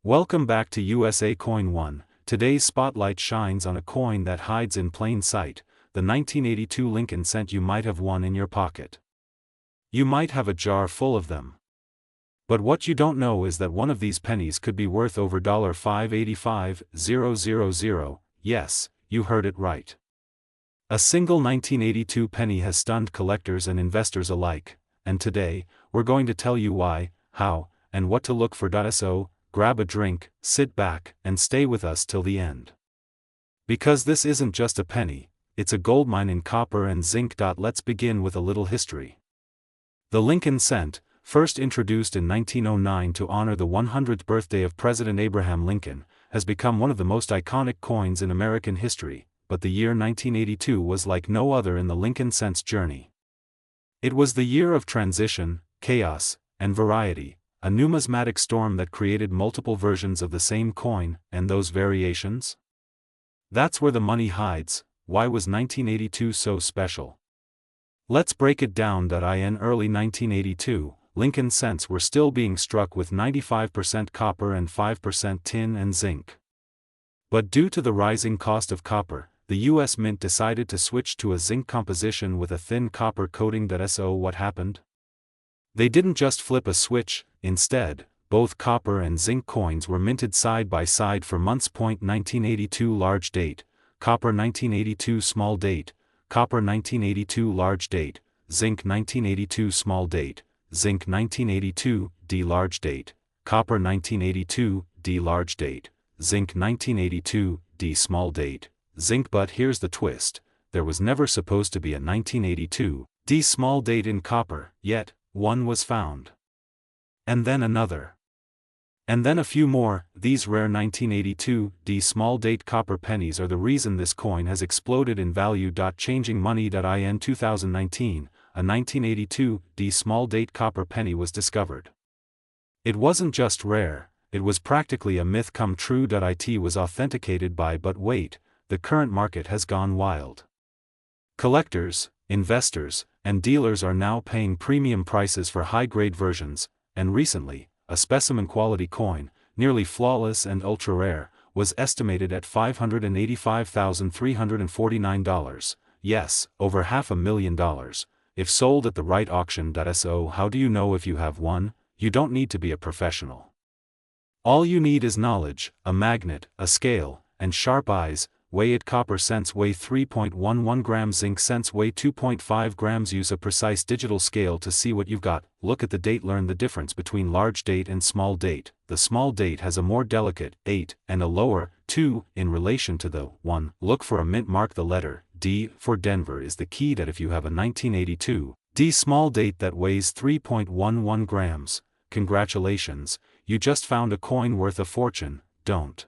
Welcome back to USA Coin 1. Today's spotlight shines on a coin that hides in plain sight, the 1982 Lincoln cent you might have won in your pocket. You might have a jar full of them. But what you don't know is that one of these pennies could be worth over $585,000. Yes, you heard it right. A single 1982 penny has stunned collectors and investors alike, and today, we're going to tell you why, how, and what to look for. So, grab a drink, sit back, and stay with us till the end. Because this isn't just a penny, it's a goldmine in copper and zinc. Let's begin with a little history. The Lincoln cent, first introduced in 1909 to honor the 100th birthday of President Abraham Lincoln, has become one of the most iconic coins in American history, but the year 1982 was like no other in the Lincoln cent's journey. It was the year of transition, chaos, and variety, a numismatic storm that created multiple versions of the same coin, and those variations? That's where the money hides. Why was 1982 so special? Let's break it down. In early 1982, Lincoln cents were still being struck with 95% copper and 5% tin and zinc. But due to the rising cost of copper, the U.S. Mint decided to switch to a zinc composition with a thin copper coating. So what happened? They didn't just flip a switch. Instead, both copper and zinc coins were minted side by side for months. 1982 large date, copper 1982 small date, copper 1982 large date, zinc 1982 small date, zinc 1982 D large date, copper 1982 D large date, zinc 1982 D small date, zinc. But here's the twist, there was never supposed to be a 1982 D small date in copper, yet one was found. And then another. And then a few more. These rare 1982 D small date copper pennies are the reason this coin has exploded in value. Changing money. In 2019, a 1982 D small date copper penny was discovered. It wasn't just rare, it was practically a myth come true. It was authenticated by, but wait, the current market has gone wild. Collectors, investors, and dealers are now paying premium prices for high-grade versions, and recently, a specimen-quality coin, nearly flawless and ultra-rare, was estimated at $585,349. Yes, over $500,000, if sold at the right auction. So how do you know if you have one? You don't need to be a professional. All you need is knowledge, a magnet, a scale, and sharp eyes. Weigh it. Copper cents weigh 3.11 grams, zinc cents weigh 2.5 grams. Use a precise digital scale to see what you've got. Look at the date. Learn the difference between large date and small date. The small date has a more delicate 8 and a lower 2 in relation to the 1. Look for a mint mark. The letter D for Denver is the key. If you have a 1982 D small date that weighs 3.11 grams, congratulations, you just found a coin worth a fortune. Don't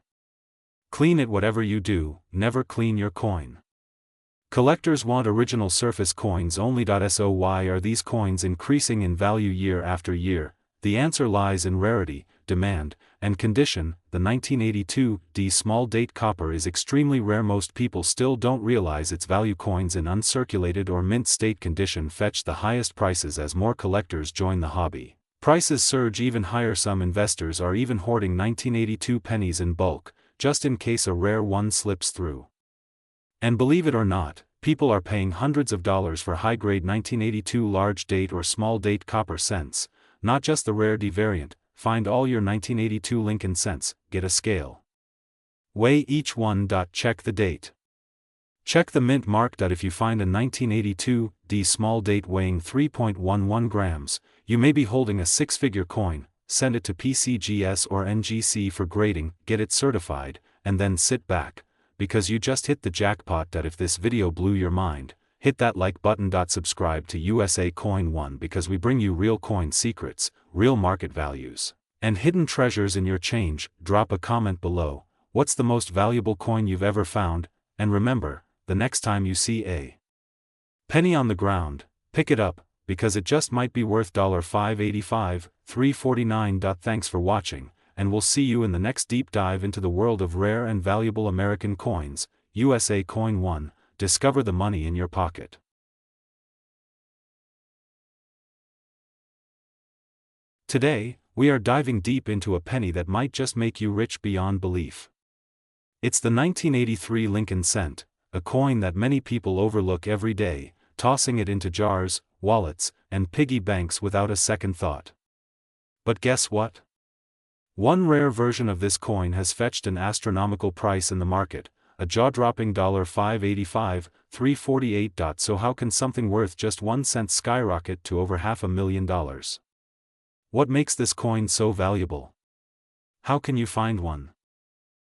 clean it. Whatever you do, never clean your coin. Collectors want original surface coins only. So why are these coins increasing in value year after year? The answer lies in rarity, demand, and condition. The 1982 D small date copper is extremely rare. Most people still don't realize its value. Coins in uncirculated or mint state condition fetch the highest prices as more collectors join the hobby. Prices surge even higher. Some investors are even hoarding 1982 pennies in bulk, just in case a rare one slips through. And believe it or not, people are paying hundreds of dollars for high-grade 1982 large date or small date copper cents, not just the rare D variant. Find all your 1982 Lincoln cents, get a scale. Weigh each one. Check the date. Check the mint mark. If you find a 1982 D small date weighing 3.11 grams, you may be holding a six-figure coin. Send it to PCGS or NGC for grading, get it certified, and then sit back, because you just hit the jackpot. If this video blew your mind, hit that like button. Subscribe to USA Coin 1 because we bring you real coin secrets, real market values, and hidden treasures in your change. Drop a comment below. What's the most valuable coin you've ever found? And remember, the next time you see a penny on the ground, pick it up, because it just might be worth $585,349. Thanks for watching, and we'll see you in the next deep dive into the world of rare and valuable American coins. USA Coin 1, discover the money in your pocket. Today, we are diving deep into a penny that might just make you rich beyond belief. It's the 1983 Lincoln cent, a coin that many people overlook every day, tossing it into jars, wallets, and piggy banks without a second thought. But guess what? One rare version of this coin has fetched an astronomical price in the market, a jaw-dropping $585, $348. So how can something worth just 1 cent skyrocket to over $500,000? What makes this coin so valuable? How can you find one?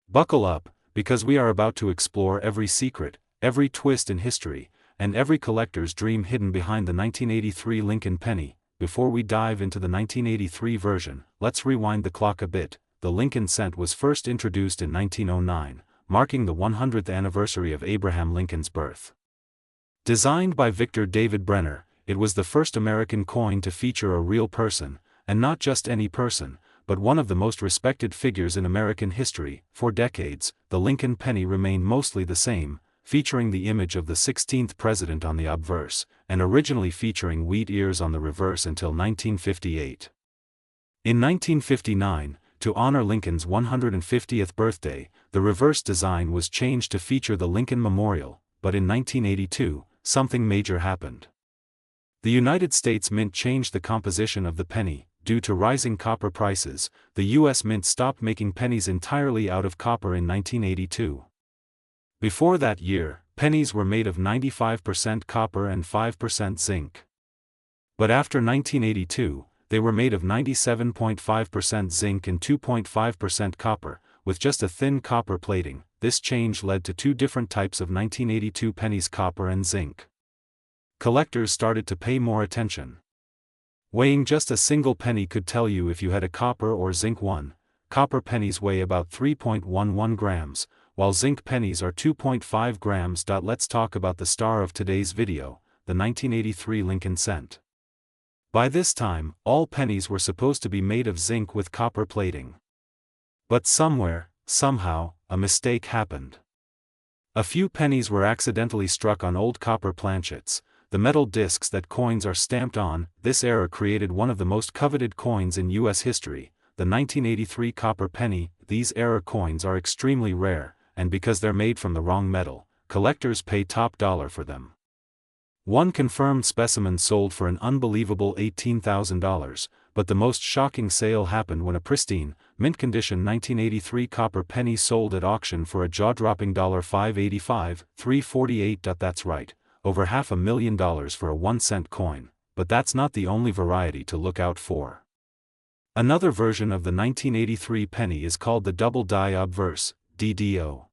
Buckle up, because we are about to explore every secret, every twist in history, and every collector's dream hidden behind the 1983 Lincoln penny. Before we dive into the 1983 version, let's rewind the clock a bit. The Lincoln cent was first introduced in 1909, marking the 100th anniversary of Abraham Lincoln's birth. Designed by Victor David Brenner, it was the first American coin to feature a real person, and not just any person, but one of the most respected figures in American history. For decades, the Lincoln penny remained mostly the same, featuring the image of the 16th president on the obverse, and originally featuring wheat ears on the reverse until 1958. In 1959, to honor Lincoln's 150th birthday, the reverse design was changed to feature the Lincoln Memorial, but in 1982, something major happened. The United States Mint changed the composition of the penny. Due to rising copper prices, the U.S. Mint stopped making pennies entirely out of copper in 1982. Before that year, pennies were made of 95% copper and 5% zinc. But after 1982, they were made of 97.5% zinc and 2.5% copper, with just a thin copper plating. This change led to two different types of 1982 pennies: copper and zinc. Collectors started to pay more attention. Weighing just a single penny could tell you if you had a copper or zinc one. Copper pennies weigh about 3.11 grams, while zinc pennies are 2.5 grams. Let's talk about the star of today's video, the 1983 Lincoln cent. By this time, all pennies were supposed to be made of zinc with copper plating. But somewhere, somehow, a mistake happened. A few pennies were accidentally struck on old copper planchets, the metal discs that coins are stamped on. This error created one of the most coveted coins in U.S. history, the 1983 copper penny. These error coins are extremely rare, and because they're made from the wrong metal, collectors pay top dollar for them. One confirmed specimen sold for an unbelievable $18,000, but the most shocking sale happened when a pristine, mint-condition 1983 copper penny sold at auction for a jaw-dropping $585, $348. That's right, over $500,000 for a 1-cent coin, but that's not the only variety to look out for. Another version of the 1983 penny is called the double die obverse, DDO.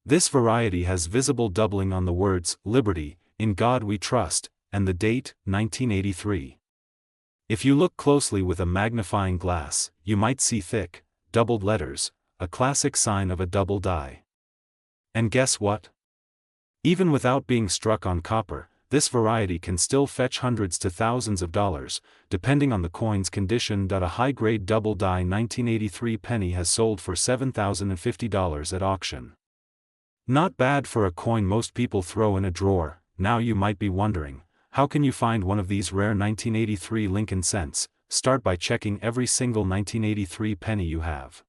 This variety has visible doubling on the words, "Liberty, in God We Trust," and the date, 1983. If you look closely with a magnifying glass, you might see thick, doubled letters, a classic sign of a double die. And guess what? Even without being struck on copper, this variety can still fetch hundreds to thousands of dollars, depending on the coin's condition. A high-grade double die 1983 penny has sold for $7,050 at auction. Not bad for a coin most people throw in a drawer. Now you might be wondering, how can you find one of these rare 1983 Lincoln cents? Start by checking every single 1983 penny you have.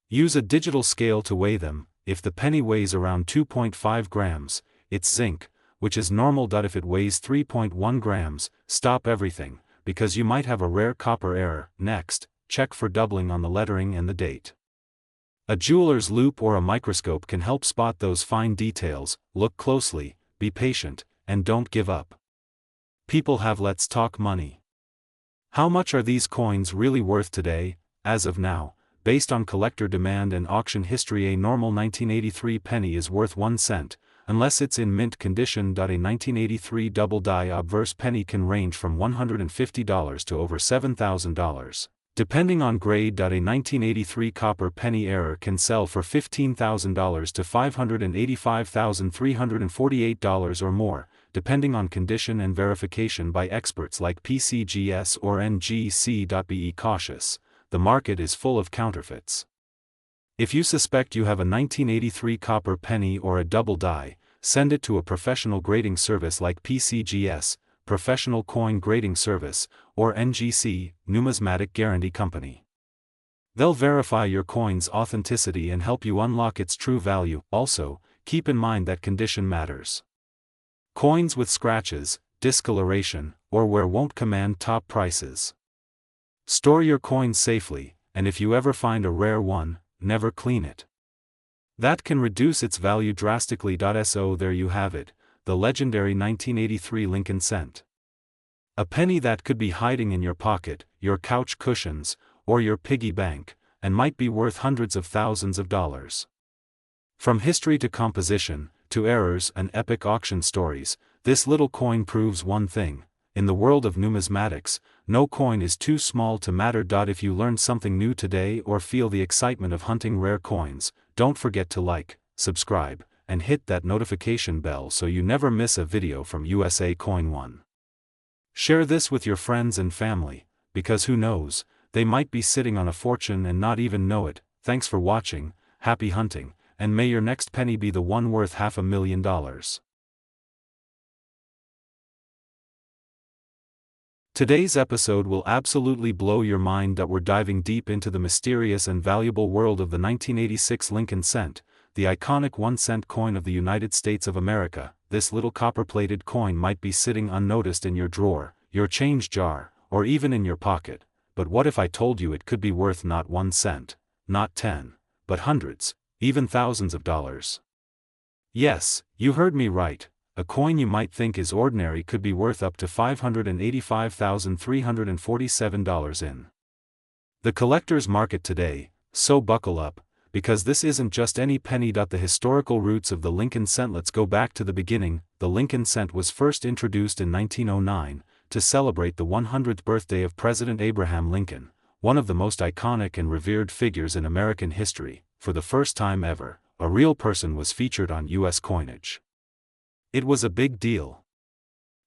Use a digital scale to weigh them. If the penny weighs around 2.5 grams, it's zinc, which is normal. If it weighs 3.1 grams, stop everything, because you might have a rare copper error. Next, check for doubling on the lettering and the date. A jeweler's loupe or a microscope can help spot those fine details. Look closely, be patient, and don't give up. People have. Let's talk money. How much are these coins really worth today? As of now, based on collector demand and auction history, a normal 1983 penny is worth 1 cent, unless it's in mint condition. A 1983 double die obverse penny can range from $150 to over $7,000. Depending on grade. A 1983 copper penny error can sell for $15,000 to $585,348 or more, depending on condition and verification by experts like PCGS or NGC. Be cautious, the market is full of counterfeits. If you suspect you have a 1983 copper penny or a double die, send it to a professional grading service like PCGS, Professional Coin Grading Service, or NGC, Numismatic Guarantee Company. They'll verify your coin's authenticity and help you unlock its true value. Also, keep in mind that condition matters. Coins with scratches, discoloration, or wear won't command top prices. Store your coins safely, and if you ever find a rare one, never clean it. That can reduce its value drastically. So there you have it, the legendary 1983 Lincoln cent. A penny that could be hiding in your pocket, your couch cushions, or your piggy bank, and might be worth hundreds of thousands of dollars. From history to composition, to errors and epic auction stories, this little coin proves one thing: in the world of numismatics, no coin is too small to matter. If you learned something new today or feel the excitement of hunting rare coins, don't forget to like, subscribe, and hit that notification bell so you never miss a video from USA Coin One. Share this with your friends and family, because who knows, they might be sitting on a fortune and not even know it. Thanks for watching, happy hunting, and may your next penny be the one worth $500,000. Today's episode will absolutely blow your mind. We're diving deep into the mysterious and valuable world of the 1986 Lincoln cent, the iconic 1-cent coin of the United States of America. This little copper-plated coin might be sitting unnoticed in your drawer, your change jar, or even in your pocket. But what if I told you it could be worth not 1 cent, not 10, but hundreds, even thousands of dollars? Yes, you heard me right. A coin you might think is ordinary could be worth up to $585,347 in the collector's market today. So buckle up, because this isn't just any penny. The historical roots of the Lincoln cent. Let's go back to the beginning. The Lincoln cent was first introduced in 1909, to celebrate the 100th birthday of President Abraham Lincoln, one of the most iconic and revered figures in American history. For the first time ever, a real person was featured on U.S. coinage. It was a big deal.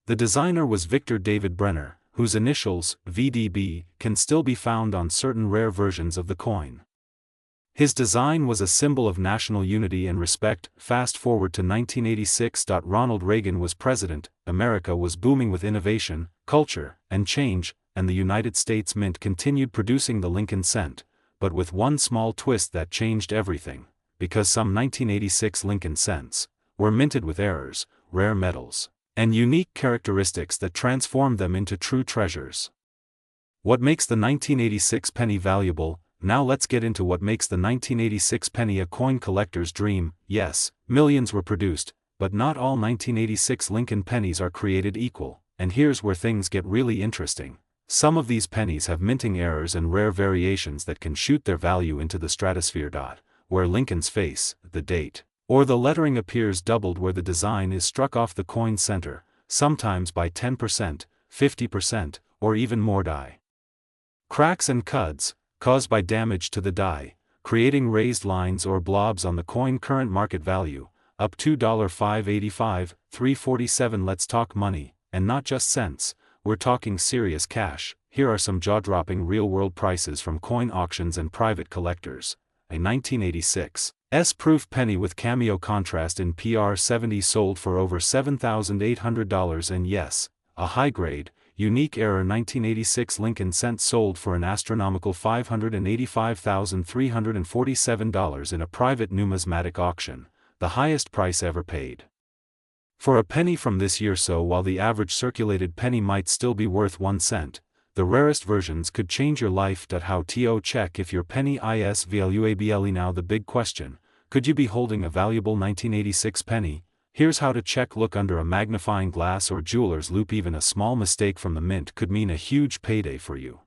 The designer was Victor David Brenner, whose initials, VDB, can still be found on certain rare versions of the coin. His design was a symbol of national unity and respect. Fast forward to 1986. Ronald Reagan was president, America was booming with innovation, culture, and change, and the United States Mint continued producing the Lincoln cent, but with one small twist that changed everything, because some 1986 Lincoln cents were minted with errors, rare metals, and unique characteristics that transformed them into true treasures. What makes the 1986 penny valuable? Now let's get into what makes the 1986 penny a coin collector's dream. Yes, millions were produced, but not all 1986 Lincoln pennies are created equal, and here's where things get really interesting. Some of these pennies have minting errors and rare variations that can shoot their value into the stratosphere. Where Lincoln's face, the date, or the lettering appears doubled, where the design is struck off the coin's center, sometimes by 10%, 50%, or even more. Cracks and cuts, caused by damage to the die, creating raised lines or blobs on the coin. Current market value, up to $585, $347. Let's talk money, and not just cents, we're talking serious cash. Here are some jaw-dropping real-world prices from coin auctions and private collectors. A 1986 S-proof penny with cameo contrast in PR70 sold for over $7,800, and yes, a high-grade, unique error 1986 Lincoln cent sold for an astronomical $585,347 in a private numismatic auction, the highest price ever paid for a penny from this year. So while the average circulated penny might still be worth 1 cent, the rarest versions could change your life. How to check if your penny is valuable? Now the big question: could you be holding a valuable 1986 penny? Here's how to check. Look under a magnifying glass or jeweler's loupe. Even a small mistake from the mint could mean a huge payday for you.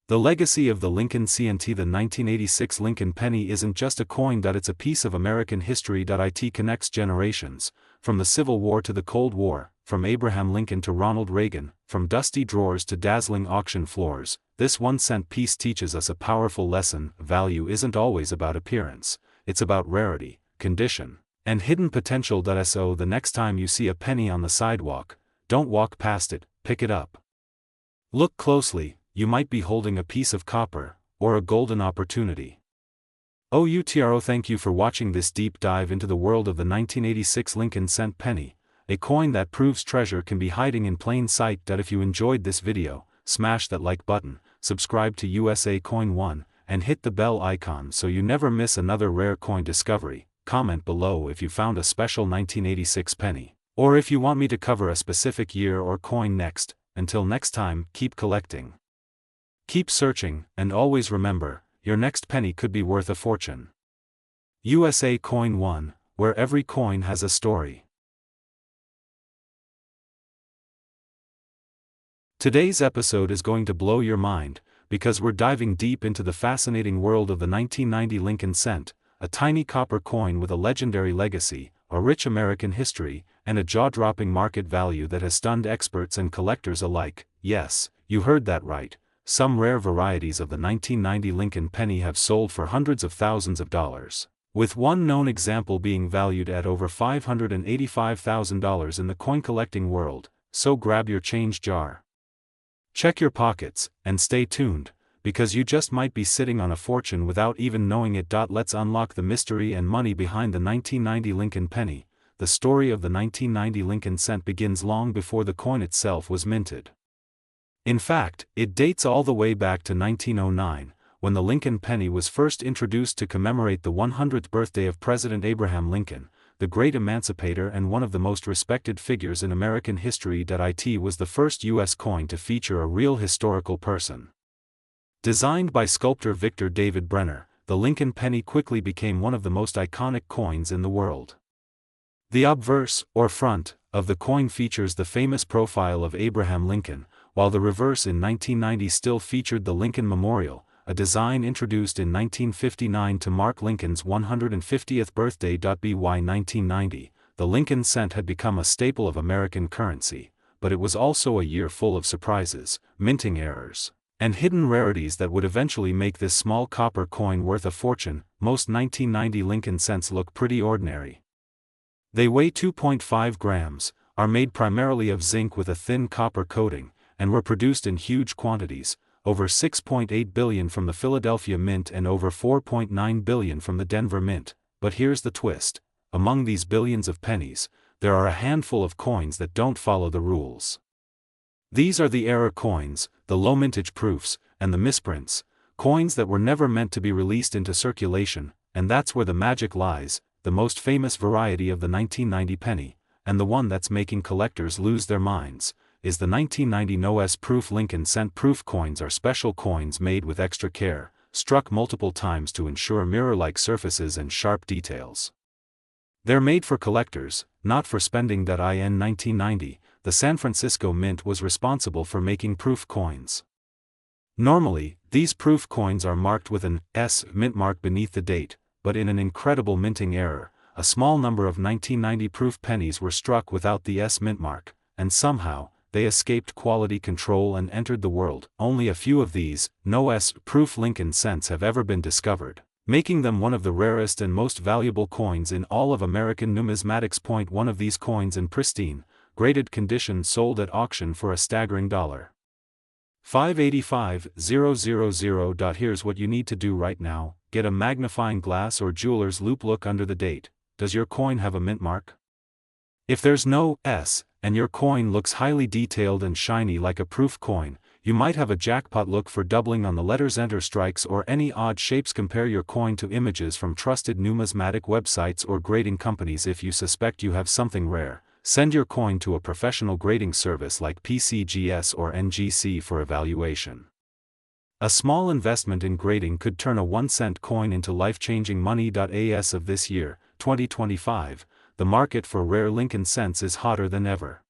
The legacy of the Lincoln cent. The 1986 Lincoln penny isn't just a coin. It's a piece of American history. It connects generations, from the Civil War to the Cold War, from Abraham Lincoln to Ronald Reagan, from dusty drawers to dazzling auction floors. This 1-cent piece teaches us a powerful lesson: value isn't always about appearance, it's about rarity, condition, and hidden potential. So the next time you see a penny on the sidewalk, don't walk past it, pick it up. Look closely, you might be holding a piece of copper, or a golden opportunity. Thank you for watching this deep dive into the world of the 1986 Lincoln cent penny, a coin that proves treasure can be hiding in plain sight. If you enjoyed this video, smash that like button, subscribe to USA Coin 1, and hit the bell icon so you never miss another rare coin discovery. Comment below if you found a special 1986 penny, or if you want me to cover a specific year or coin next. Until next time, keep collecting, keep searching, and always remember, your next penny could be worth a fortune. USA Coin 1, where every coin has a story. Today's episode is going to blow your mind, because we're diving deep into the fascinating world of the 1990 Lincoln cent, a tiny copper coin with a legendary legacy, a rich American history, and a jaw-dropping market value that has stunned experts and collectors alike. Yes, you heard that right. Some rare varieties of the 1990 Lincoln penny have sold for hundreds of thousands of dollars, with one known example being valued at over $585,000 in the coin collecting world. So grab your change jar, check your pockets, and stay tuned, because you just might be sitting on a fortune without even knowing it. Let's unlock the mystery and money behind the 1990 Lincoln penny. The story of the 1990 Lincoln cent begins long before the coin itself was minted. In fact, it dates all the way back to 1909, when the Lincoln penny was first introduced to commemorate the 100th birthday of President Abraham Lincoln, the great emancipator and one of the most respected figures in American history. It was the first U.S. coin to feature a real historical person. Designed by sculptor Victor David Brenner, the Lincoln penny quickly became one of the most iconic coins in the world. The obverse, or front, of the coin features the famous profile of Abraham Lincoln, while the reverse in 1990 still featured the Lincoln Memorial, a design introduced in 1959 to mark Lincoln's 150th birthday. By 1990, the Lincoln cent had become a staple of American currency, but it was also a year full of surprises, minting errors, and hidden rarities that would eventually make this small copper coin worth a fortune. Most 1990 Lincoln cents look pretty ordinary. They weigh 2.5 grams, are made primarily of zinc with a thin copper coating, and were produced in huge quantities, over 6.8 billion from the Philadelphia Mint and over 4.9 billion from the Denver Mint. But here's the twist: among these billions of pennies, there are a handful of coins that don't follow the rules. These are the error coins, the low mintage proofs, and the misprints, coins that were never meant to be released into circulation. And that's where the magic lies. The most famous variety of the 1990 penny, and the one that's making collectors lose their minds, is the 1990 no-S proof Lincoln cent. Proof coins are special coins made with extra care, struck multiple times to ensure mirror-like surfaces and sharp details. They're made for collectors, not for spending. In 1990, the San Francisco Mint was responsible for making proof coins. Normally, these proof coins are marked with an S mint mark beneath the date, but in an incredible minting error, a small number of 1990 proof pennies were struck without the S mint mark, and somehow, they escaped quality control and entered the world. Only a few of these no-S proof Lincoln cents have ever been discovered, making them one of the rarest and most valuable coins in all of American numismatics. One of these coins in pristine, graded condition sold at auction for a staggering $585,000. Here's what you need to do right now: get a magnifying glass or jeweler's loupe. Look under the date. Does your coin have a mint mark? If there's no S, and your coin looks highly detailed and shiny like a proof coin, you might have a jackpot. Look for doubling on the letters, enter strikes, or any odd shapes. Compare your coin to images from trusted numismatic websites or grading companies. If you suspect you have something rare, send your coin to a professional grading service like PCGS or NGC for evaluation. A small investment in grading could turn a 1-cent coin into life-changing money. As of this year, 2025, the market for rare Lincoln cents is hotter than ever.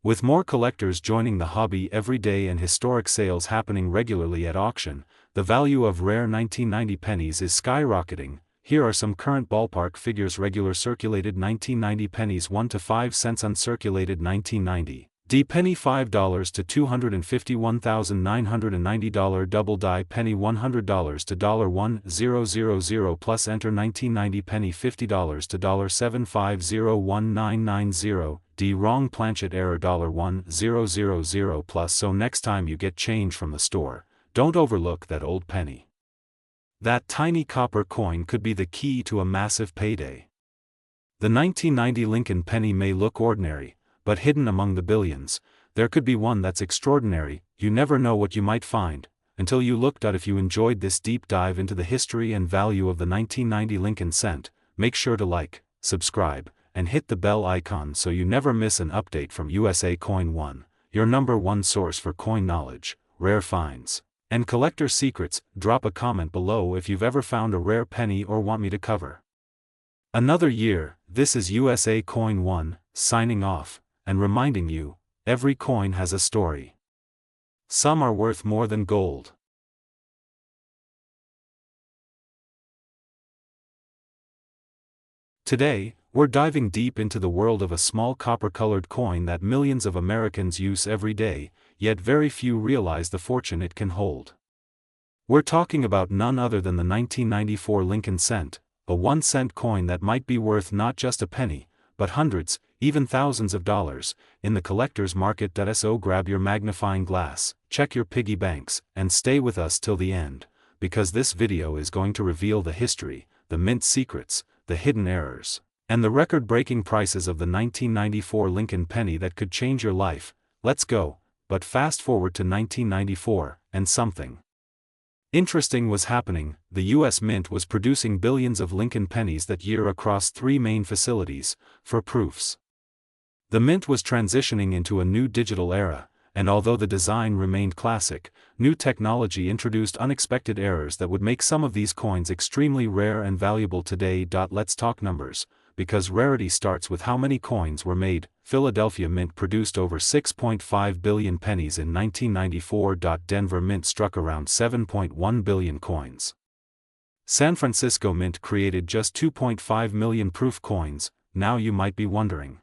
With more collectors joining the hobby every day and historic sales happening regularly at auction, the value of rare 1990 pennies is skyrocketing. Here are some current ballpark figures: regular circulated 1990 pennies 1 to 5 cents, uncirculated 1990 D penny $5 to $251,990, double die penny $100 to $1,000 plus, enter 1990 penny $50 to $7501990, D wrong planchet error $1,000 plus. So next time you get change from the store, don't overlook that old penny. That tiny copper coin could be the key to a massive payday. The 1990 Lincoln penny may look ordinary, but hidden among the billions, there could be one that's extraordinary. You never know what you might find, until you looked at. If you enjoyed this deep dive into the history and value of the 1990 Lincoln cent, make sure to like, subscribe, and hit the bell icon so you never miss an update from USA Coin One, your #1 source for coin knowledge, rare finds, and collector secrets. Drop a comment below if you've ever found a rare penny or want me to cover another year. This is USA Coin One, signing off, and reminding you, every coin has a story. Some are worth more than gold. Today, we're diving deep into the world of a small copper-colored coin that millions of Americans use every day, yet very few realize the fortune it can hold. We're talking about none other than the 1994 Lincoln cent, a 1-cent coin that might be worth not just a penny, but hundreds, even thousands of dollars, in the collector's market. So grab your magnifying glass, check your piggy banks, and stay with us till the end, because this video is going to reveal the history, the mint secrets, the hidden errors, and the record-breaking prices of the 1994 Lincoln penny that could change your life. Let's go, but fast forward to 1994, and something interesting was happening. The U.S. Mint was producing billions of Lincoln pennies that year across 3 main facilities, for proofs. The Mint was transitioning into a new digital era, and although the design remained classic, new technology introduced unexpected errors that would make some of these coins extremely rare and valuable today. Let's talk numbers, because rarity starts with how many coins were made. Philadelphia Mint produced over 6.5 billion pennies in 1994. Denver Mint struck around 7.1 billion coins. San Francisco Mint created just 2.5 million proof coins. Now you might be wondering,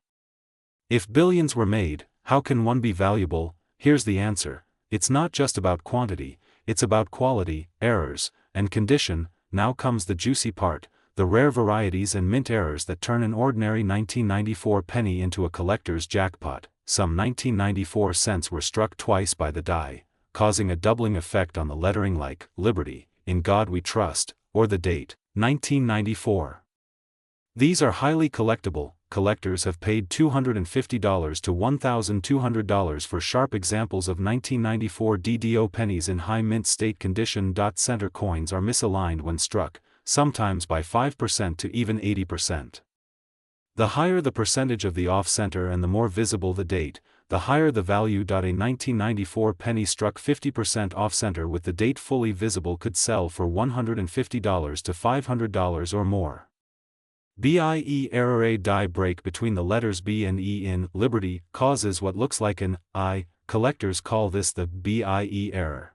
if billions were made, how can one be valuable? Here's the answer: it's not just about quantity, it's about quality, errors, and condition. Now comes the juicy part: the rare varieties and mint errors that turn an ordinary 1994 penny into a collector's jackpot. Some 1994 cents were struck twice by the die, causing a doubling effect on the lettering, like Liberty, In God We Trust, or the date, 1994. These are highly collectible. Collectors have paid $250 to $1,200 for sharp examples of 1994 DDO pennies in high mint state condition. Center coins are misaligned when struck, sometimes by 5% to even 80%. The higher the percentage of the off-center and the more visible the date, the higher the value. A 1994 penny struck 50% off-center with the date fully visible could sell for $150 to $500 or more. BIE error: a die break between the letters B and E in Liberty causes what looks like an I. Collectors call this the BIE error.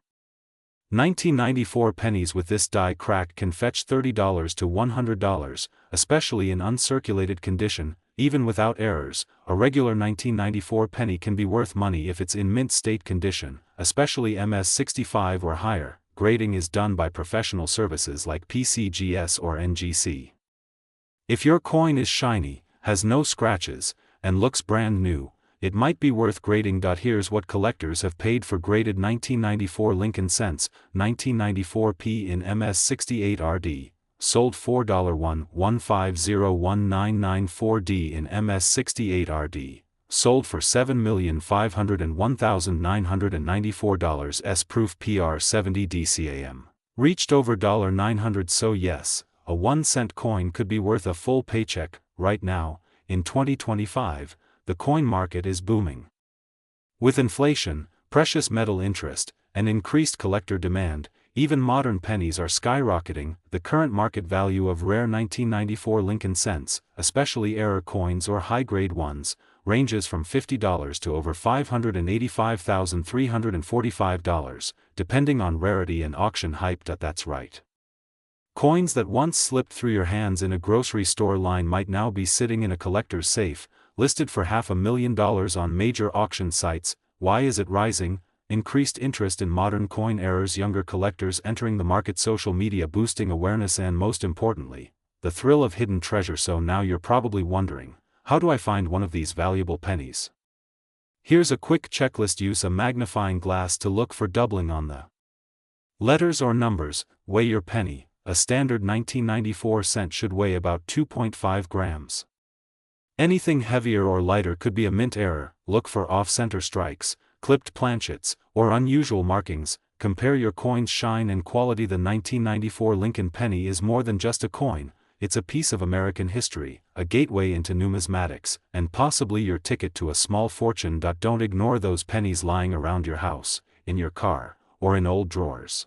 1994 pennies with this die crack can fetch $30 to $100, especially in uncirculated condition. Even without errors, a regular 1994 penny can be worth money if it's in mint state condition, especially MS65 or higher. Grading is done by professional services like PCGS or NGC. If your coin is shiny, has no scratches, and looks brand new, it might be worth grading. Here's what collectors have paid for graded 1994 Lincoln cents: 1994p in MS68RD, sold $4.1150199. in MS68RD, sold for $7,501,994. S proof PR70 DCAM, reached over $900. So yes, a 1-cent coin could be worth a full paycheck. Right now, in 2025, the coin market is booming. With inflation, precious metal interest, and increased collector demand, even modern pennies are skyrocketing. The current market value of rare 1994 Lincoln cents, especially error coins or high-grade ones, ranges from $50 to over $585,345, depending on rarity and auction hype. That's right. Coins that once slipped through your hands in a grocery store line might now be sitting in a collector's safe, listed for $500,000 on major auction sites. Why is it rising? Increased interest in modern coin errors, younger collectors entering the market, social media boosting awareness, and most importantly, the thrill of hidden treasure. So now you're probably wondering, how do I find one of these valuable pennies? Here's a quick checklist. Use a magnifying glass to look for doubling on the letters or numbers. Weigh your penny. A standard 1994 cent should weigh about 2.5 grams. Anything heavier or lighter could be a mint error. Look for off-center strikes, clipped planchets, or unusual markings. Compare your coin's shine and quality. The 1994 Lincoln penny is more than just a coin, it's a piece of American history, a gateway into numismatics, and possibly your ticket to a small fortune. Don't ignore those pennies lying around your house, in your car, or in old drawers.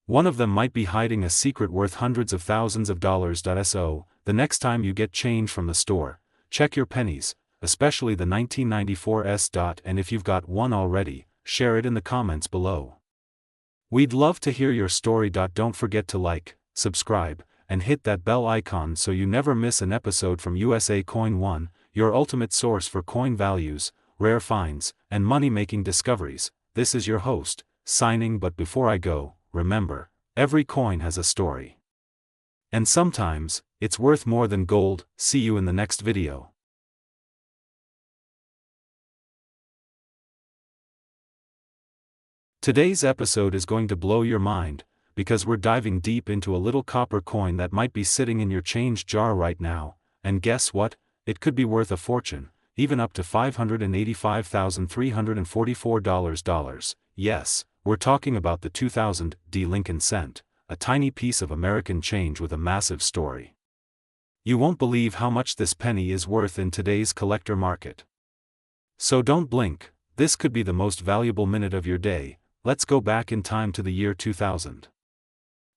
One of them might be hiding a secret worth hundreds of thousands of dollars. So, the next time you get change from the store, check your pennies, especially the 1994s. And if you've got one already, share it in the comments below. We'd love to hear your story. Don't forget to like, subscribe, and hit that bell icon so you never miss an episode from USA Coin One, your ultimate source for coin values, rare finds, and money-making discoveries. This is your host, signing. But before I go, remember, every coin has a story. And sometimes, it's worth more than gold. See you in the next video. Today's episode is going to blow your mind, because we're diving deep into a little copper coin that might be sitting in your change jar right now, and guess what? It could be worth a fortune, even up to $585,344. Yes, we're talking about the 2000 D Lincoln cent, a tiny piece of American change with a massive story. You won't believe how much this penny is worth in today's collector market. So don't blink, this could be the most valuable minute of your day. Let's go back in time to the year 2000.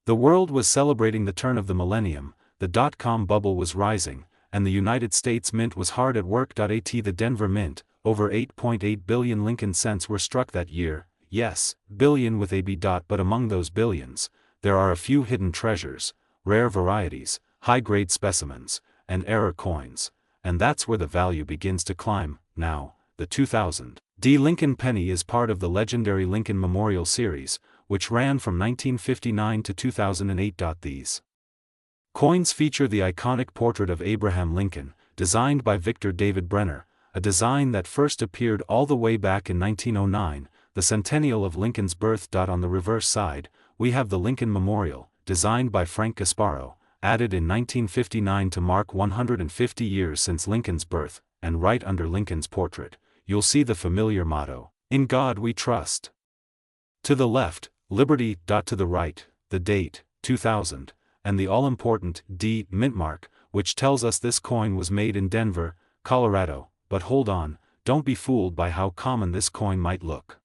The world was celebrating the turn of the millennium, the dot-com bubble was rising, and the United States Mint was hard at work. The Denver Mint, over 8.8 billion Lincoln cents were struck that year. Yes, billion with a B. But among those billions, there are a few hidden treasures, rare varieties, high-grade specimens, and error coins, and that's where the value begins to climb. Now, the 2000 D Lincoln penny is part of the legendary Lincoln Memorial series, which ran from 1959 to 2008. These coins feature the iconic portrait of Abraham Lincoln, designed by Victor David Brenner, a design that first appeared all the way back in 1909, the centennial of Lincoln's birth. On the reverse side, we have the Lincoln Memorial, designed by Frank Gasparo, added in 1959 to mark 150 years since Lincoln's birth, and right under Lincoln's portrait, you'll see the familiar motto, "In God We Trust." To the left, Liberty. To the right, the date, 2000, and the all-important D mint mark, which tells us this coin was made in Denver, Colorado. But hold on, don't be fooled by how common this coin might look.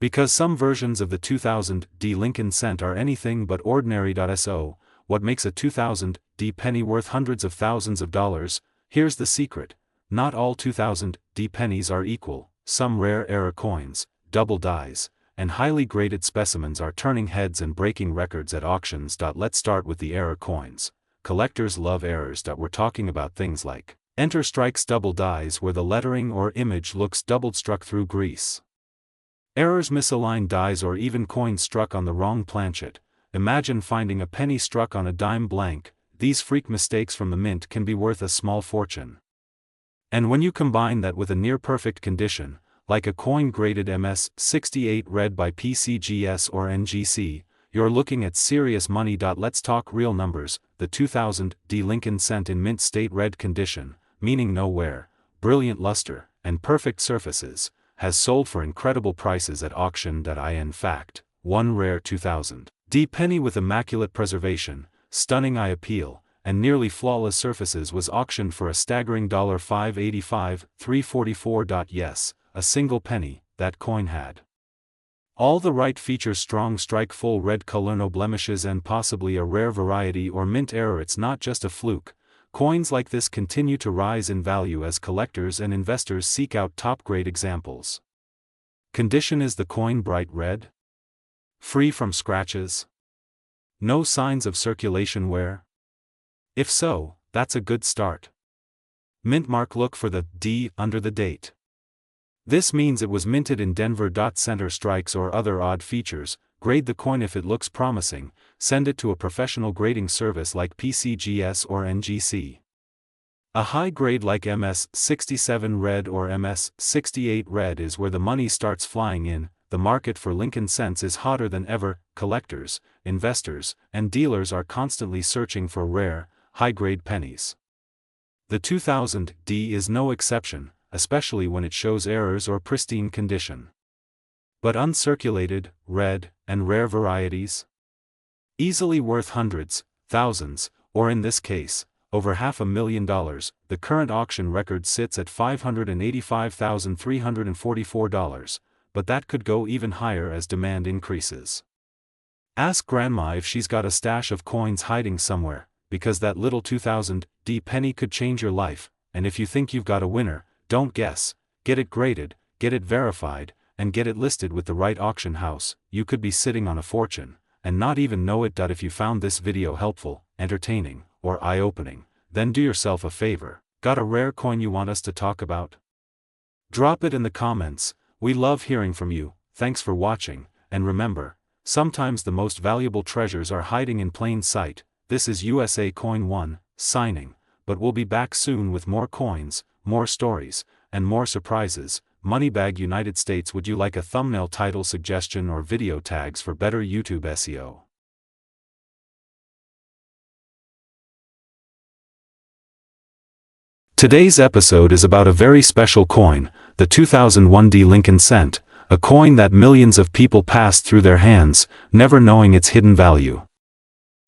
Because some versions of the 2000 D Lincoln cent are anything but ordinary. So, what makes a 2000 D penny worth hundreds of thousands of dollars? Here's the secret. Not all 2000 D pennies are equal. Some rare error coins, double dies, and highly graded specimens are turning heads and breaking records at auctions. Let's start with the error coins. Collectors love errors. We're talking about things like enter strikes, double dies where the lettering or image looks doubled, struck through grease. Errors, misaligned dies, or even coins struck on the wrong planchet. Imagine finding a penny struck on a dime blank. These freak mistakes from the mint can be worth a small fortune. And when you combine that with a near-perfect condition, like a coin graded MS-68 red by PCGS or NGC, you're looking at serious money. Let's talk real numbers. The 2000 D Lincoln cent in mint state red condition, meaning no wear, brilliant luster, and perfect surfaces, has sold for incredible prices at auction. In fact, one rare 2000 D penny with immaculate preservation, stunning eye appeal, and nearly flawless surfaces was auctioned for a staggering $585,344. Yes, a single penny. That coin had all the right features: strong strike, full red color, no blemishes, and possibly a rare variety or mint error. It's not just a fluke. Coins like this continue to rise in value as collectors and investors seek out top-grade examples. Condition: is the coin bright red? Free from scratches? No signs of circulation wear? If so, that's a good start. Mint mark: look for the D under the date. This means it was minted in Denver. Center strikes or other odd features. Grade the coin. If it looks promising, send it to a professional grading service like PCGS or NGC. A high grade like MS-67 red or MS-68 red is where the money starts flying in. The market for Lincoln cents is hotter than ever. Collectors, investors, and dealers are constantly searching for rare, high-grade pennies. The 2000D is no exception, especially when it shows errors or pristine condition. But uncirculated, red, and rare varieties? Easily worth hundreds, thousands, or in this case, over $500,000, the current auction record sits at $585,344, but that could go even higher as demand increases. Ask Grandma if she's got a stash of coins hiding somewhere, because that little 2000D penny could change your life, and if you think you've got a winner, don't guess, get it graded, get it verified, and get it listed with the right auction house. You could be sitting on a fortune, and not even know it. If you found this video helpful, entertaining, or eye-opening, then do yourself a favor. Got a rare coin you want us to talk about? Drop it in the comments. We love hearing from you. Thanks for watching, and remember, sometimes the most valuable treasures are hiding in plain sight. This is USA Coin 1, signing, but we'll be back soon with more coins, more stories, and more surprises. Moneybag United States. Would you like a thumbnail title suggestion or video tags for better YouTube SEO? Today's episode is about a very special coin, the 2001D Lincoln Cent, a coin that millions of people passed through their hands, never knowing its hidden value.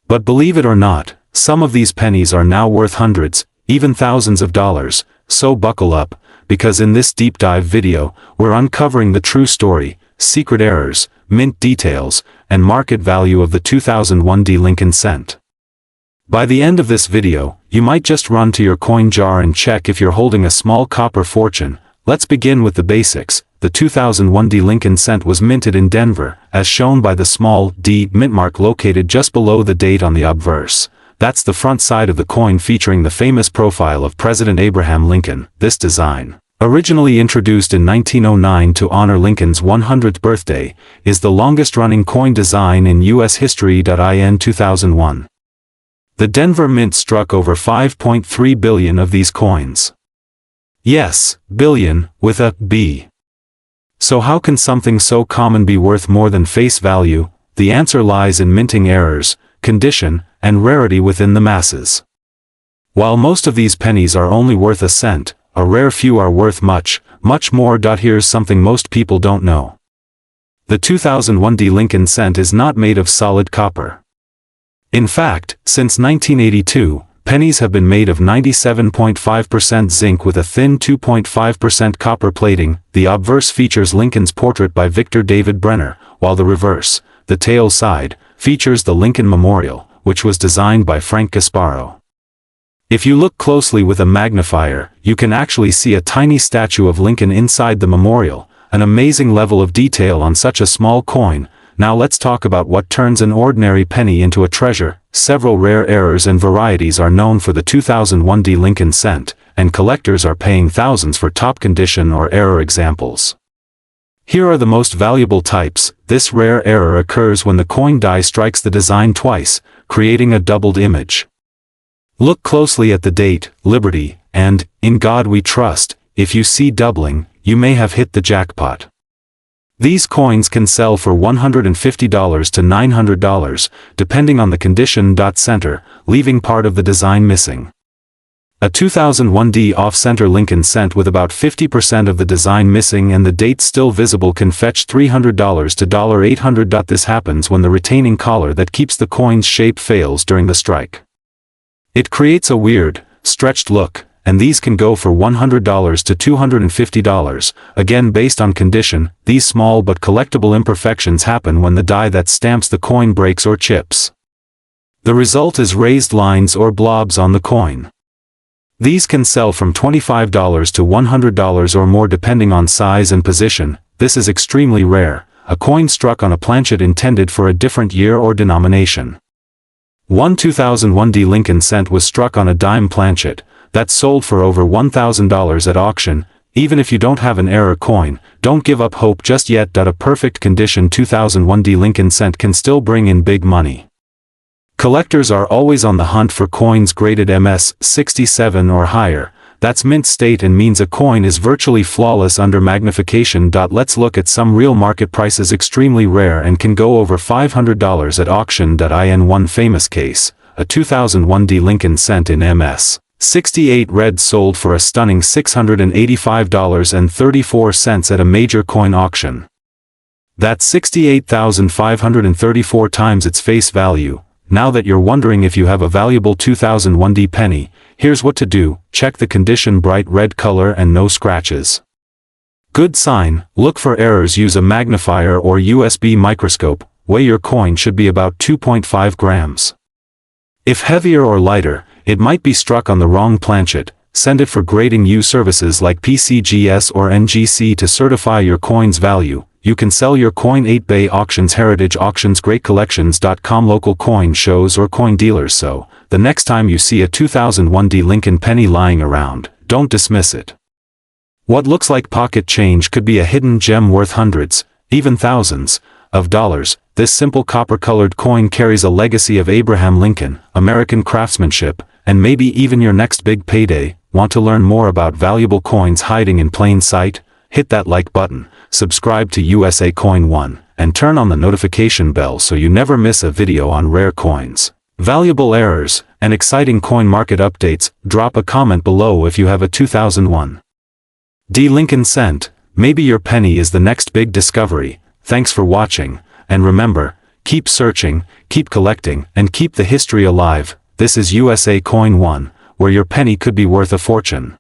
But believe it or not, some of these pennies are now worth hundreds, even thousands of dollars, so buckle up, because in this deep dive video, we're uncovering the true story, secret errors, mint details, and market value of the 2001D Lincoln Cent. By the end of this video, you might just run to your coin jar and check if you're holding a small copper fortune. Let's begin with the basics. The 2001D Lincoln Cent was minted in Denver, as shown by the small D mint mark located just below the date on the obverse. That's the front side of the coin featuring the famous profile of President Abraham Lincoln. This design, originally introduced in 1909 to honor Lincoln's 100th birthday, is the longest-running coin design in U.S. history. In 2001, the Denver Mint struck over 5.3 billion of these coins. Yes, billion, with a B. So how can something so common be worth more than face value? The answer lies in minting errors, condition, and rarity within the masses. While most of these pennies are only worth a cent, a rare few are worth much, much more. Here's something most people don't know. The 2001D Lincoln Cent is not made of solid copper. In fact, since 1982, pennies have been made of 97.5% zinc with a thin 2.5% copper plating. The obverse features Lincoln's portrait by Victor David Brenner, while the reverse, the tail side, features the Lincoln Memorial, which was designed by Frank Gasparo. If you look closely with a magnifier, you can actually see a tiny statue of Lincoln inside the memorial, an amazing level of detail on such a small coin. Now let's talk about what turns an ordinary penny into a treasure. Several rare errors and varieties are known for the 2001D Lincoln Cent, and collectors are paying thousands for top condition or error examples. Here are the most valuable types. This rare error occurs when the coin die strikes the design twice, creating a doubled image. Look closely at the date, Liberty, and In God We Trust. If you see doubling, you may have hit the jackpot. These coins can sell for $150 to $900, depending on the condition. Center, leaving part of the design missing. A 2001D off-center Lincoln Cent with about 50% of the design missing and the date still visible can fetch $300 to $800. This happens when the retaining collar that keeps the coin's shape fails during the strike. It creates a weird, stretched look, and these can go for $100 to $250. Again, based on condition, these small but collectible imperfections happen when the die that stamps the coin breaks or chips. The result is raised lines or blobs on the coin. These can sell from $25 to $100 or more depending on size and position. This is extremely rare, a coin struck on a planchet intended for a different year or denomination. One 2001D Lincoln Cent was struck on a dime planchet, that sold for over $1,000 at auction. Even if you don't have an error coin, don't give up hope just yet. A perfect condition 2001D Lincoln Cent can still bring in big money. Collectors are always on the hunt for coins graded MS 67 or higher. That's mint state and means a coin is virtually flawless under magnification. Let's look at some real market prices. Extremely rare and can go over $500 at auction. In one famous case, a 2001D Lincoln Cent in MS 68 red sold for a stunning $685.34 at a major coin auction. That's 68,534 times its face value. Now that you're wondering if you have a valuable 2001D penny, here's what to do. Check the condition: bright red color and no scratches. Good sign. Look for errors. Use a magnifier or USB microscope. Weigh your coin should be about 2.5 grams. If heavier or lighter, it might be struck on the wrong planchet. Send it for grading. Use services like PCGS or NGC to certify your coin's value. You can sell your coin 8-Bay Auctions, Heritage Auctions, GreatCollections.com, local coin shows, or coin dealers. So, the next time you see a 2001D Lincoln penny lying around, don't dismiss it. What looks like pocket change could be a hidden gem worth hundreds, even thousands, of dollars. This simple copper-colored coin carries a legacy of Abraham Lincoln, American craftsmanship, and maybe even your next big payday. Want to learn more about valuable coins hiding in plain sight? Hit that like button, subscribe to USA Coin 1, and turn on the notification bell so you never miss a video on rare coins, valuable errors, and exciting coin market updates. Drop a comment below if you have a 2001D Lincoln cent. Maybe your penny is the next big discovery. Thanks for watching, and remember, keep searching, keep collecting, and keep the history alive. This is USA Coin 1, where your penny could be worth a fortune.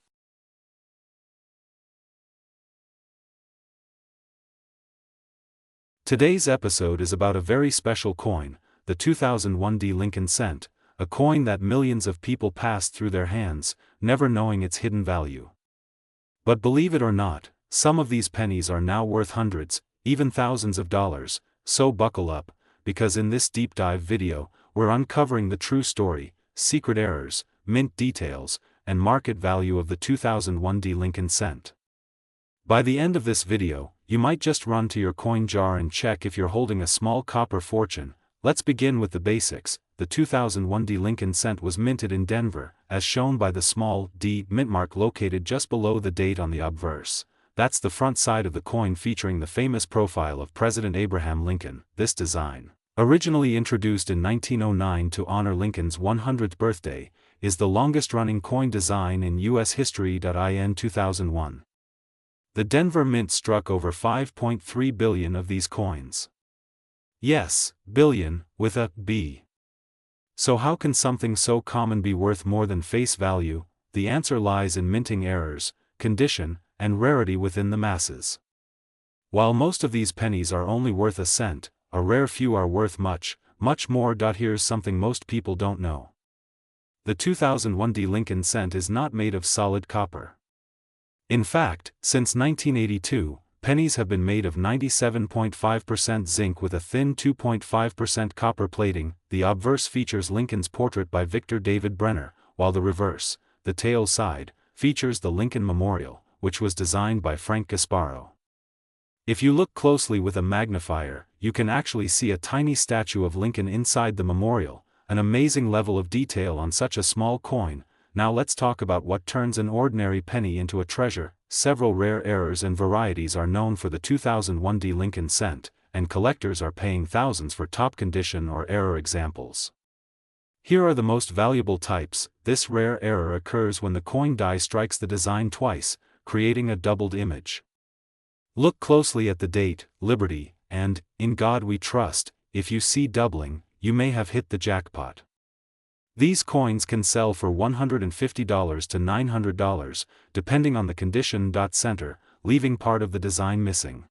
Today's episode is about a very special coin, the 2001D Lincoln cent, a coin that millions of people passed through their hands, never knowing its hidden value. But believe it or not, some of these pennies are now worth hundreds, even thousands of dollars. So buckle up, because in this deep dive video, we're uncovering the true story, secret errors, mint details, and market value of the 2001D Lincoln cent. By the end of this video, you might just run to your coin jar and check if you're holding a small copper fortune. Let's begin with the basics. The 2001D Lincoln cent was minted in Denver, as shown by the small D mint mark located just below the date on the obverse. That's the front side of the coin, featuring the famous profile of President Abraham Lincoln. This design, originally introduced in 1909 to honor Lincoln's 100th birthday, is the longest-running coin design in U.S. history. In 2001, the Denver Mint struck over 5.3 billion of these coins. Yes, billion, with a B. So how can something so common be worth more than face value? The answer lies in minting errors, condition, and rarity within the masses. While most of these pennies are only worth a cent, a rare few are worth much, much more. Here's something most people don't know. The 2001D Lincoln cent is not made of solid copper. In fact, since 1982, pennies have been made of 97.5% zinc with a thin 2.5% copper plating. The obverse features Lincoln's portrait by Victor David Brenner, while the reverse, the tail side, features the Lincoln Memorial, which was designed by Frank Gasparo. If you look closely with a magnifier, you can actually see a tiny statue of Lincoln inside the memorial, an amazing level of detail on such a small coin. Now let's talk about what turns an ordinary penny into a treasure. Several rare errors and varieties are known for the 2001D Lincoln cent, and collectors are paying thousands for top condition or error examples. Here are the most valuable types. This rare error occurs when the coin die strikes the design twice, creating a doubled image. Look closely at the date, Liberty, and In God We Trust. If you see doubling, you may have hit the jackpot. These coins can sell for $150 to $900, depending on the condition. Center, leaving part of the design missing.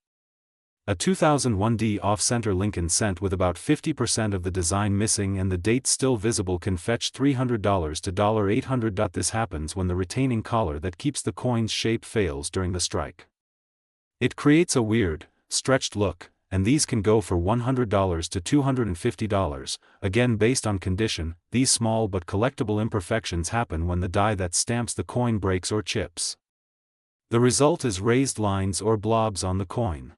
A 2001D off-center Lincoln cent with about 50% of the design missing and the date still visible can fetch $300 to $800. This happens when the retaining collar that keeps the coin's shape fails during the strike. It creates a weird, stretched look, and these can go for $100 to $250, again based on condition. These small but collectible imperfections happen when the die that stamps the coin breaks or chips. The result is raised lines or blobs on the coin.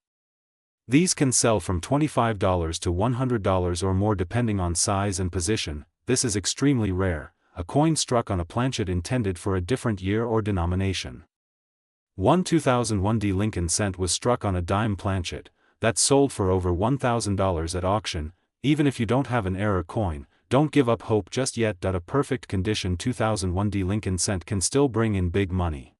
These can sell from $25 to $100 or more depending on size and position. This is extremely rare, a coin struck on a planchet intended for a different year or denomination. One 2001D Lincoln cent was struck on a dime planchet, that sold for over $1,000 at auction. Even if you don't have an error coin, don't give up hope just yet. A perfect condition 2001 D Lincoln cent can still bring in big money.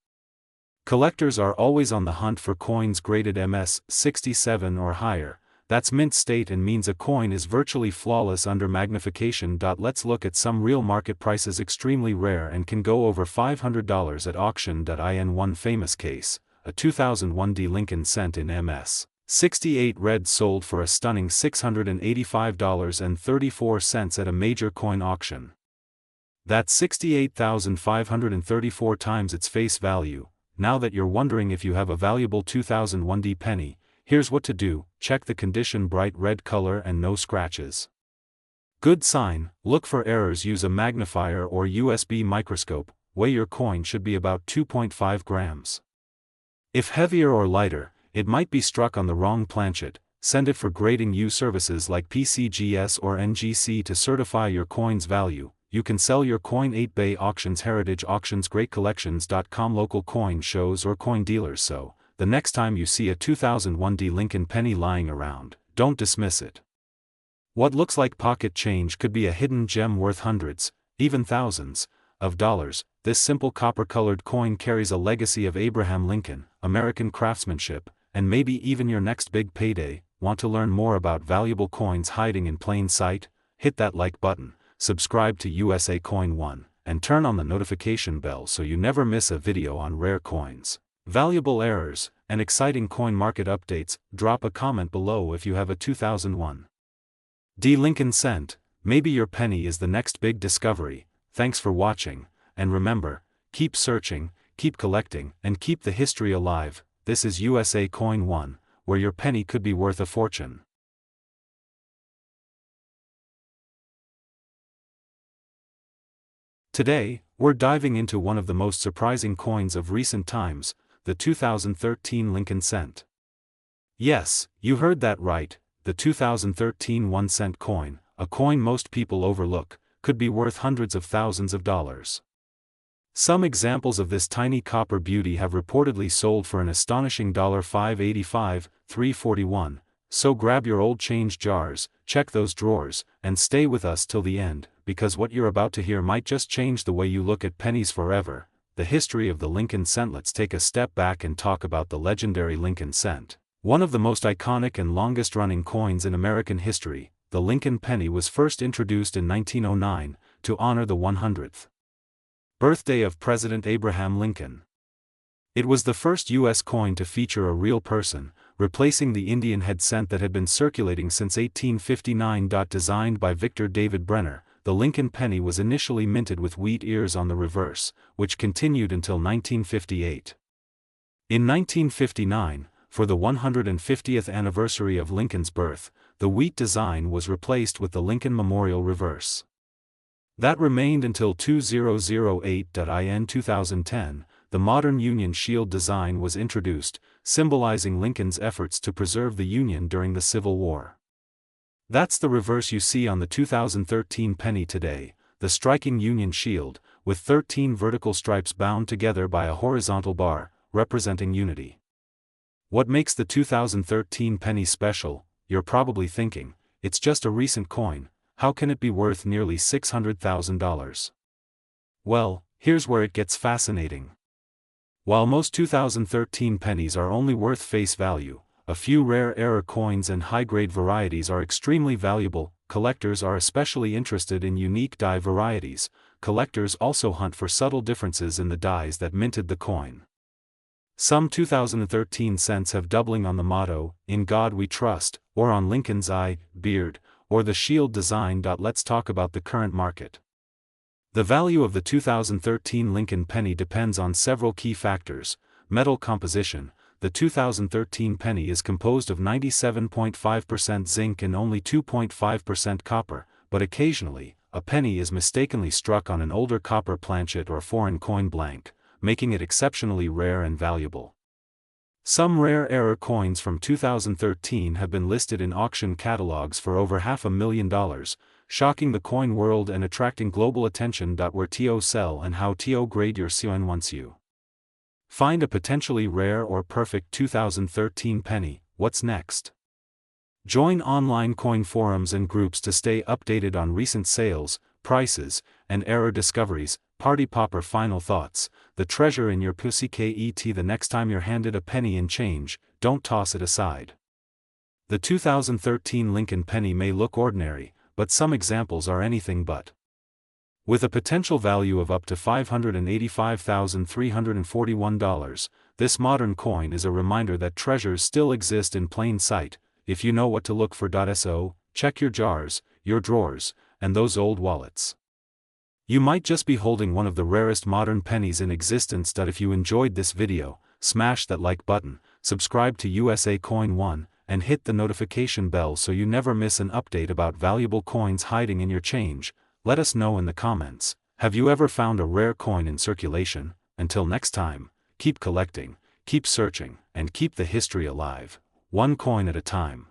Collectors are always on the hunt for coins graded MS 67 or higher. That's mint state and means a coin is virtually flawless under magnification. Let's look at some real market prices. Extremely rare and can go over $500 at auction. In one famous case, a 2001 D Lincoln cent in MS 68 red sold for a stunning $685.34 at a major coin auction. That's 68,534 times its face value. Now that you're wondering if you have a valuable 2001 D penny, here's what to do: check the condition, bright red color and no scratches. Good sign. Look for errors, use a magnifier or USB microscope. Weigh your coin should be about 2.5 grams. If heavier or lighter, it might be struck on the wrong planchet. Send it for grading. Use services like PCGS or NGC to certify your coin's value. You can sell your coin 8-Bay Auctions, Heritage Auctions, GreatCollections.com, local coin shows or coin dealers. So, the next time you see a 2001 D Lincoln penny lying around, don't dismiss it. What looks like pocket change could be a hidden gem worth hundreds, even thousands, of dollars. This simple copper-colored coin carries a legacy of Abraham Lincoln, American craftsmanship, and maybe even your next big payday. Want to learn more about valuable coins hiding in plain sight? Hit that like button, subscribe to USA Coin One, and turn on the notification bell so you never miss a video on rare coins, valuable errors, and exciting coin market updates. Drop a comment below if you have a 2001 D Lincoln cent. Maybe your penny is the next big discovery. Thanks for watching, and remember, keep searching, keep collecting, and keep the history alive. This is USA Coin One, where your penny could be worth a fortune. Today, we're diving into one of the most surprising coins of recent times, the 2013 Lincoln cent. Yes, you heard that right, the 2013 1-cent coin, a coin most people overlook, could be worth hundreds of thousands of dollars. Some examples of this tiny copper beauty have reportedly sold for an astonishing $585, $341, so grab your old change jars, check those drawers, and stay with us till the end, because what you're about to hear might just change the way you look at pennies forever. The history of the Lincoln cent. Let's take a step back and talk about the legendary Lincoln cent. One of the most iconic and longest-running coins in American history, the Lincoln penny was first introduced in 1909, to honor the 100th birthday of President Abraham Lincoln. It was the first U.S. coin to feature a real person, replacing the Indian head cent that had been circulating since 1859. Designed by Victor David Brenner, the Lincoln penny was initially minted with wheat ears on the reverse, which continued until 1958. In 1959, for the 150th anniversary of Lincoln's birth, the wheat design was replaced with the Lincoln Memorial reverse. That remained until 2008. In 2010, the modern Union Shield design was introduced, symbolizing Lincoln's efforts to preserve the Union during the Civil War. That's the reverse you see on the 2013 penny today, the striking Union Shield, with 13 vertical stripes bound together by a horizontal bar, representing unity. What makes the 2013 penny special? You're probably thinking, it's just a recent coin, how can it be worth nearly $600,000? Well, here's where it gets fascinating. While most 2013 pennies are only worth face value, a few rare error coins and high-grade varieties are extremely valuable. Collectors are especially interested in unique die varieties. Collectors also hunt for subtle differences in the dies that minted the coin. Some 2013 cents have doubling on the motto, "In God We Trust," or on Lincoln's eye, beard, or the shield design. Let's talk about the current market. The value of the 2013 Lincoln penny depends on several key factors. Metal composition. The 2013 penny is composed of 97.5% zinc and only 2.5% copper, but occasionally, a penny is mistakenly struck on an older copper planchet or foreign coin blank, making it exceptionally rare and valuable. Some rare error coins from 2013 have been listed in auction catalogs for over $500,000, shocking the coin world and attracting global attention. Where to sell and how to grade your coin. Once you find a potentially rare or perfect 2013 penny, what's next? Join online coin forums and groups to stay updated on recent sales, prices, and error discoveries. Party popper final thoughts. The treasure in your pussycat. The next time you're handed a penny in change, don't toss it aside. The 2013 Lincoln penny may look ordinary, but some examples are anything but. With a potential value of up to $585,341, this modern coin is a reminder that treasures still exist in plain sight, if you know what to look for. So, check your jars, your drawers, and those old wallets. You might just be holding one of the rarest modern pennies in existence. If you enjoyed this video, smash that like button, subscribe to USA Coin 1, and hit the notification bell so you never miss an update about valuable coins hiding in your change. Let us know in the comments, have you ever found a rare coin in circulation? Until next time, keep collecting, keep searching, and keep the history alive, one coin at a time.